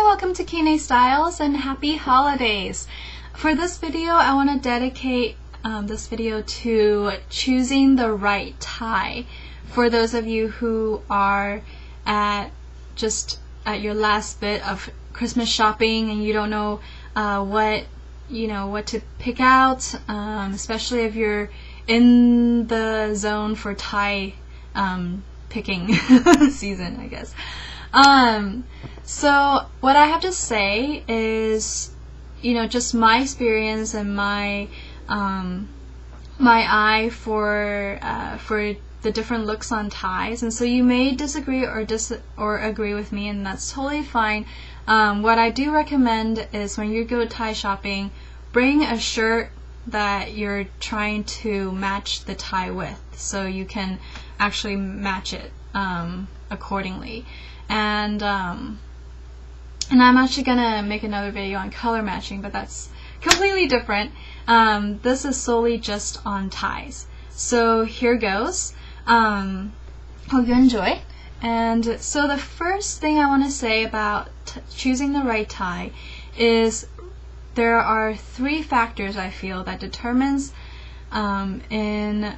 welcome to Kine Styles and happy holidays. For this video, I want to dedicate this video to choosing the right tie. For those of you who are just at your last bit of Christmas shopping and you don't know what to pick out, especially if you're in the zone for tie picking season, I guess. So what I have to say is, just my experience and my eye for the different looks on ties, and so you may disagree or agree with me, and that's totally fine. What I do recommend is when you go tie shopping, bring a shirt that you're trying to match the tie with, so you can actually match it accordingly. And I'm actually gonna make another video on color matching, but that's completely different. This is solely just on ties. So here goes. Hope you enjoy. And so the first thing I want to say about choosing the right tie is there are three factors I feel that determines in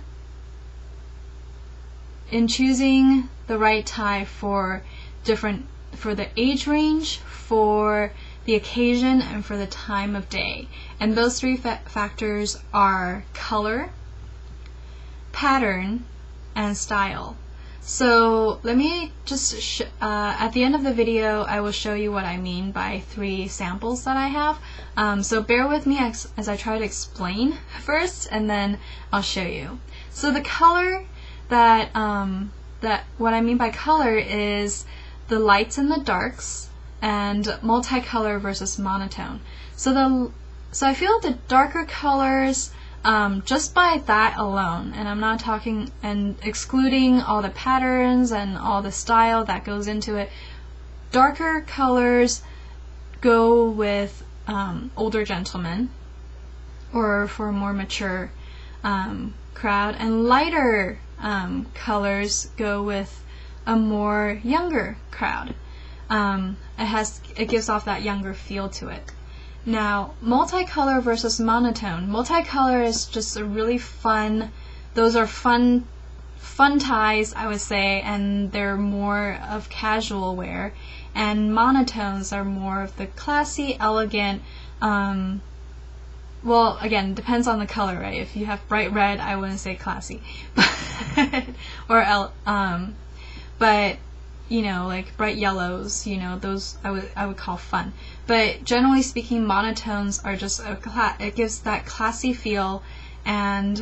choosing the right tie for the age range, for the occasion, and for the time of day. And those three factors are color, pattern, and style. So let me just at the end of the video I will show you what I mean by three samples that I have. So bear with me as I try to explain first, and then I'll show you. So the color that what I mean by color is the lights and the darks, and multicolor versus monotone. So I feel the darker colors, just by that alone, and I'm not talking and excluding all the patterns and all the style that goes into it, darker colors go with older gentlemen or for a more mature crowd, and lighter colors go with a more younger crowd. It gives off that younger feel to it. Now, multicolor versus monotone. Multicolor is just a really fun, those are fun ties, I would say, and they're more of casual wear. And monotones are more of the classy, elegant, well, again, depends on the color, right? If you have bright red, I wouldn't say classy. But like bright yellows, those I would call fun. But generally speaking, monotones are just it gives that classy feel, and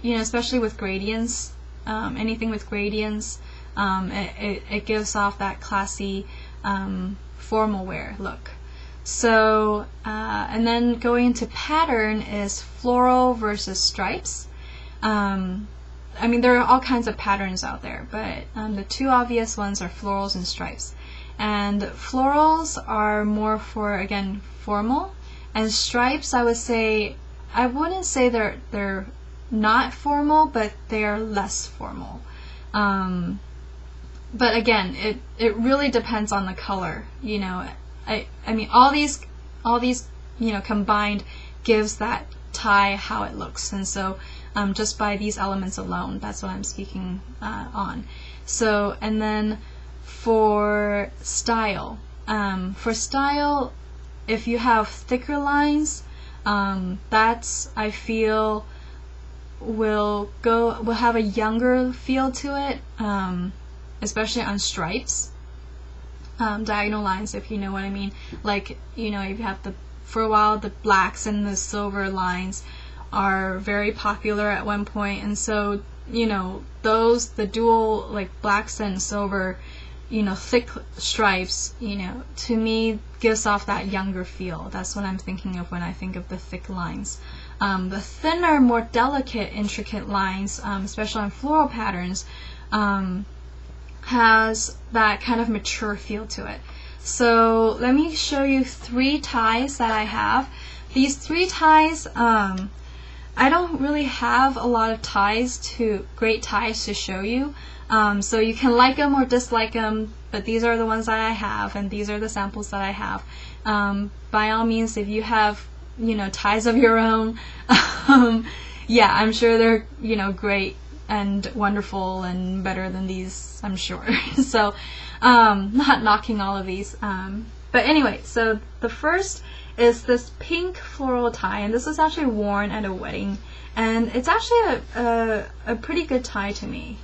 especially with gradients, anything with gradients, it gives off that classy formal wear look. So and then going into pattern is floral versus stripes. I mean, there are all kinds of patterns out there, but the two obvious ones are florals and stripes. And florals are more for, again, formal, and stripes, I wouldn't say they're not formal, but they are less formal. But again, it really depends on the color. I mean, all these combined gives that tie how it looks, and so just by these elements alone, that's what I'm speaking on. So, and then for style, if you have thicker lines, that's, I feel, will have a younger feel to it, especially on stripes, diagonal lines, if you know what I mean. Like, if you have for a while the blacks and the silver lines are very popular at one point, and so the dual, like, blacks and silver, thick stripes, to me gives off that younger feel. That's what I'm thinking of when I think of the thick lines. The thinner, more delicate, intricate lines, especially on floral patterns, has that kind of mature feel to it. So let me show you three ties that I have. These three ties, I don't really have a lot of great ties to show you. So you can like them or dislike them, but these are the ones that I have, and these are the samples that I have. By all means, if you have, ties of your own, yeah, I'm sure they're, great and wonderful and better than these, I'm sure. So, not knocking all of these. But anyway, so the first is this pink floral tie, and this was actually worn at a wedding, and it's actually a pretty good tie to me.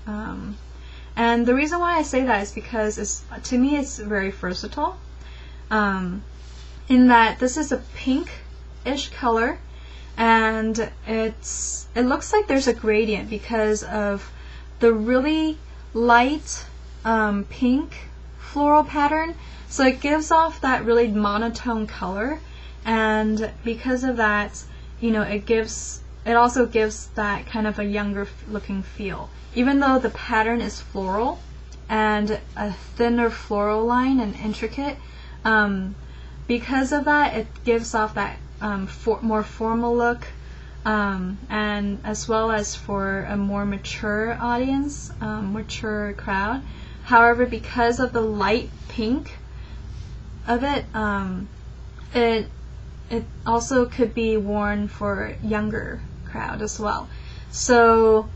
And the reason why I say that is because to me it's very versatile, in that this is a pink-ish color, and it looks like there's a gradient because of the really light pink floral pattern, so it gives off that really monotone color, and because of that, it also gives that kind of a younger looking feel. Even though the pattern is floral and a thinner floral line and intricate, because of that, it gives off that more formal look, and as well as for a more mature audience, mature crowd. However, because of the light pink of it, it also could be worn for younger crowd as well. So,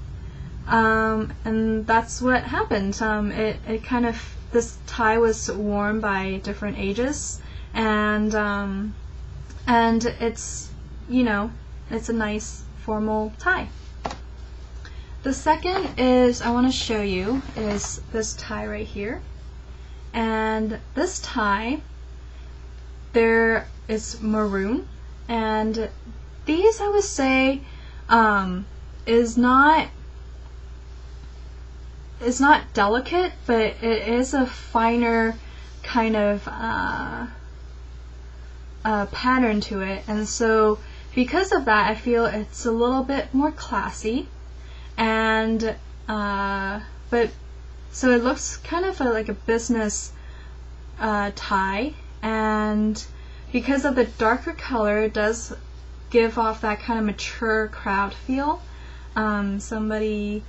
and that's what happened. This tie was worn by different ages, and it's, it's a nice formal tie. The second is I want to show you is this tie right here, and this tie there is maroon, and these I would say is not delicate, but it is a finer kind of pattern to it, and so because of that I feel it's a little bit more classy, and but so it looks kind of like a business tie, and because of the darker color it does give off that kind of mature crowd feel. Somebody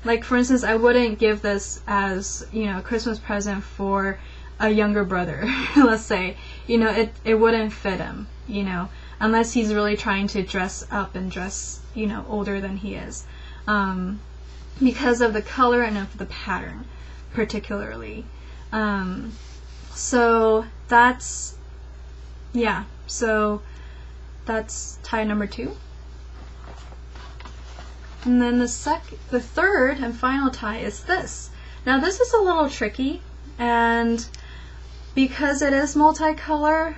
like, for instance, I wouldn't give this as, a Christmas present for a younger brother, let's say. It wouldn't fit him, unless he's really trying to dress up and dress, older than he is. Because of the color and of the pattern, particularly. So that's tie number 2. And then the third and final tie is this. Now this is a little tricky, and because it is multicolor,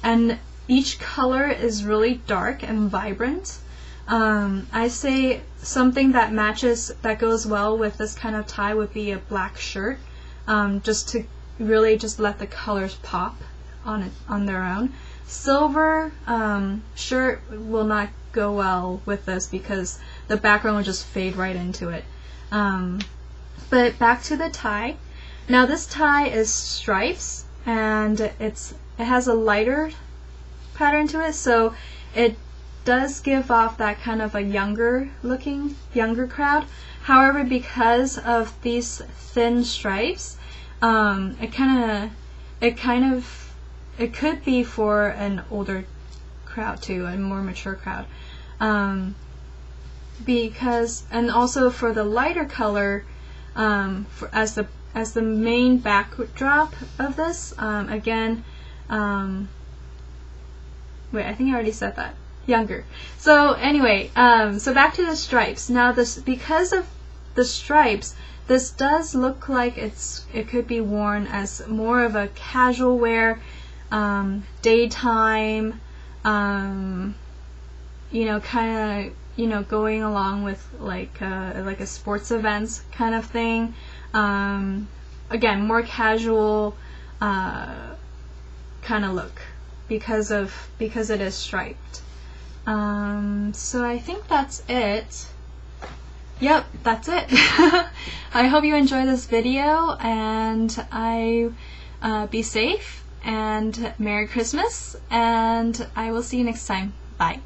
and each color is really dark and vibrant, I say something that goes well with this kind of tie would be a black shirt, just to really just let the colors pop on their own. Silver shirt will not go well with this because the background will just fade right into it. But back to the tie. Now this tie is stripes, and it has a lighter pattern to it, so it does give off that kind of a younger crowd. However, because of these thin stripes, it could be for an older crowd too, a more mature crowd. And also for the lighter color, as the main backdrop of this, again, wait, I think I already said that. Younger. So anyway, so back to the stripes. Now because of the stripes, this does look like it could be worn as more of a casual wear, daytime, kind of, going along with like a sports events kind of thing. Again, more casual kind of look because it is striped. So I think that's it. Yep, that's it. I hope you enjoy this video, and be safe, and Merry Christmas, and I will see you next time. Bye.